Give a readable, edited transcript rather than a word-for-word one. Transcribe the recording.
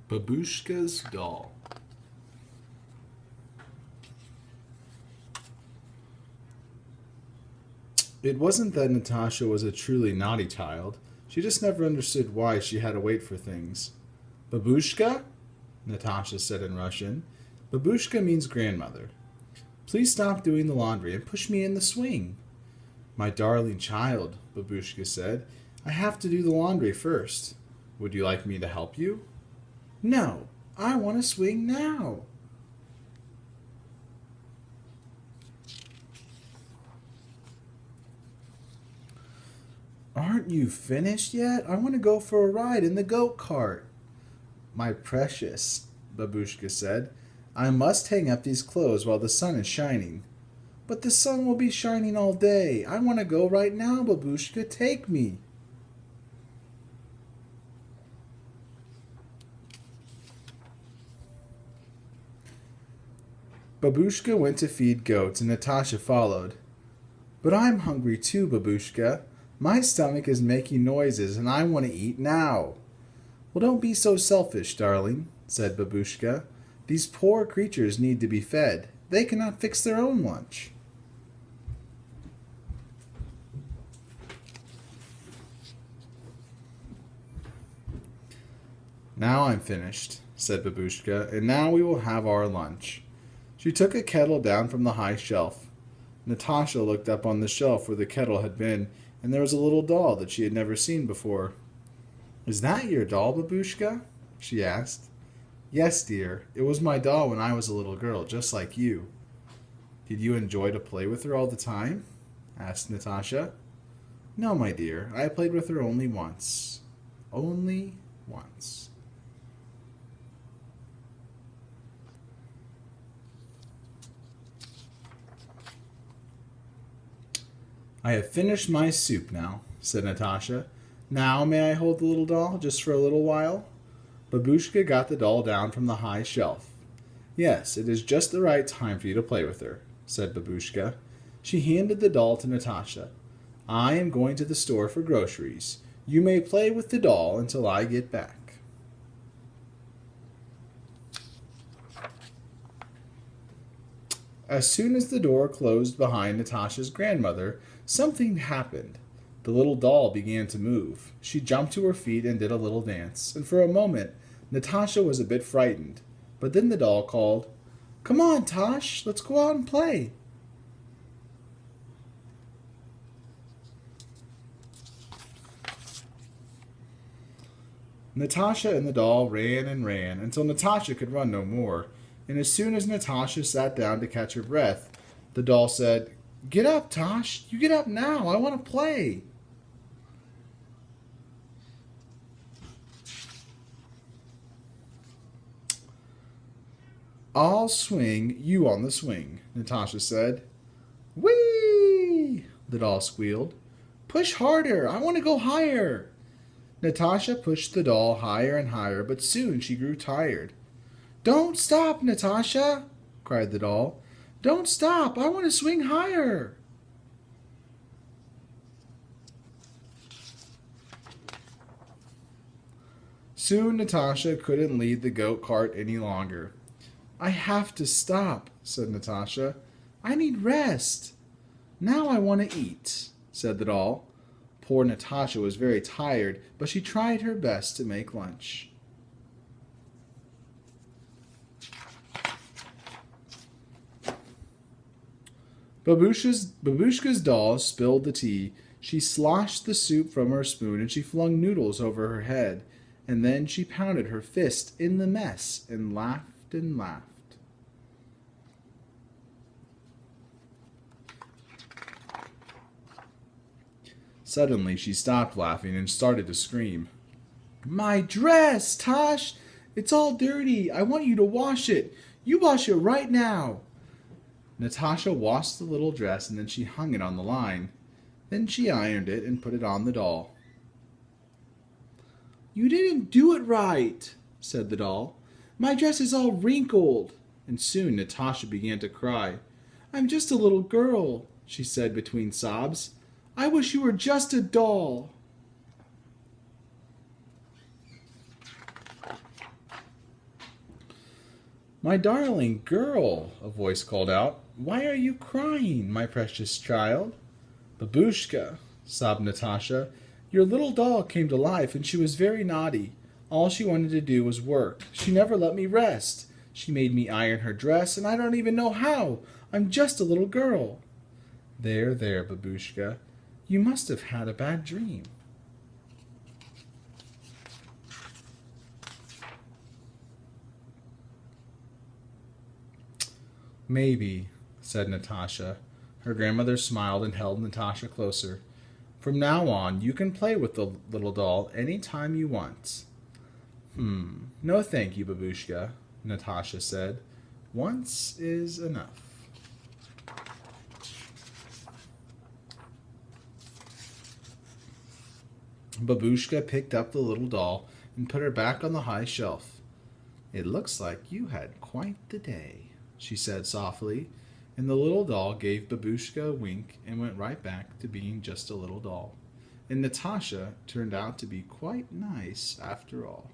Babushka's doll. It wasn't that Natasha was a truly naughty child. She just never understood why she had to wait for things. Babushka? Natasha said in Russian. Babushka means grandmother. Please stop doing the laundry and push me in the swing. My darling child, Babushka said, I have to do the laundry first. Would you like me to help you? No, I want to swing now. Aren't you finished yet? I want to go for a ride in the goat cart. My precious, Babushka said, I must hang up these clothes while the sun is shining. But the sun will be shining all day. I want to go right now, Babushka. Take me. Babushka went to feed goats and Natasha followed. But I'm hungry too, Babushka. My stomach is making noises and I want to eat now. Well, don't be so selfish, darling, said Babushka. These poor creatures need to be fed. They cannot fix their own lunch. Now I'm finished, said Babushka, and now we will have our lunch. She took a kettle down from the high shelf. Natasha looked up on the shelf where the kettle had been, and there was a little doll that she had never seen before. Is that your doll, Babushka? She asked. Yes, dear. It was my doll when I was a little girl, just like you. Did you enjoy to play with her all the time? Asked Natasha. No, my dear. I played with her only once. Only once. I have finished my soup now, said Natasha. Now may I hold the little doll just for a little while? Babushka got the doll down from the high shelf. Yes, it is just the right time for you to play with her, said Babushka. She handed the doll to Natasha. I am going to the store for groceries. You may play with the doll until I get back. As soon as the door closed behind Natasha's grandmother, something happened. The little doll began to move. She jumped to her feet and did a little dance, and for a moment Natasha was a bit frightened. But then the doll called, Come on, Tosh, let's go out and play. Natasha and the doll ran and ran until Natasha could run no more. And as soon as Natasha sat down to catch her breath, the doll said, Get up, Tosh. You get up now. I want to play. I'll swing, you on the swing, Natasha said. Whee! The doll squealed. Push harder. I want to go higher. Natasha pushed the doll higher and higher, but soon she grew tired. Don't stop, Natasha, cried the doll. Don't stop. I want to swing higher. Soon Natasha couldn't lead the goat cart any longer. I have to stop, said Natasha. I need rest. Now I want to eat, said the doll. Poor Natasha was very tired, but she tried her best to make lunch. Babushka's doll spilled the tea. She sloshed the soup from her spoon and she flung noodles over her head. And then she pounded her fist in the mess and laughed and laughed. Suddenly she stopped laughing and started to scream. My dress, Tosh! It's all dirty. I want you to wash it. You wash it right now. Natasha washed the little dress and then she hung it on the line. Then she ironed it and put it on the doll. You didn't do it right, said the doll. My dress is all wrinkled. And soon Natasha began to cry. I'm just a little girl, she said between sobs. I wish you were just a doll. My darling girl, a voice called out. Why are you crying, my precious child? Babushka, sobbed Natasha. Your little doll came to life and she was very naughty. All she wanted to do was work. She never let me rest. She made me iron her dress and I don't even know how. I'm just a little girl. There, Babushka. You must have had a bad dream. Maybe, said Natasha. Her grandmother smiled and held Natasha closer. From now on, you can play with the little doll any time you want. No thank you, Babushka, Natasha said. Once is enough. Babushka picked up the little doll and put her back on the high shelf. It looks like you had quite the day, she said softly, and the little doll gave Babushka a wink and went right back to being just a little doll. And Natasha turned out to be quite nice after all.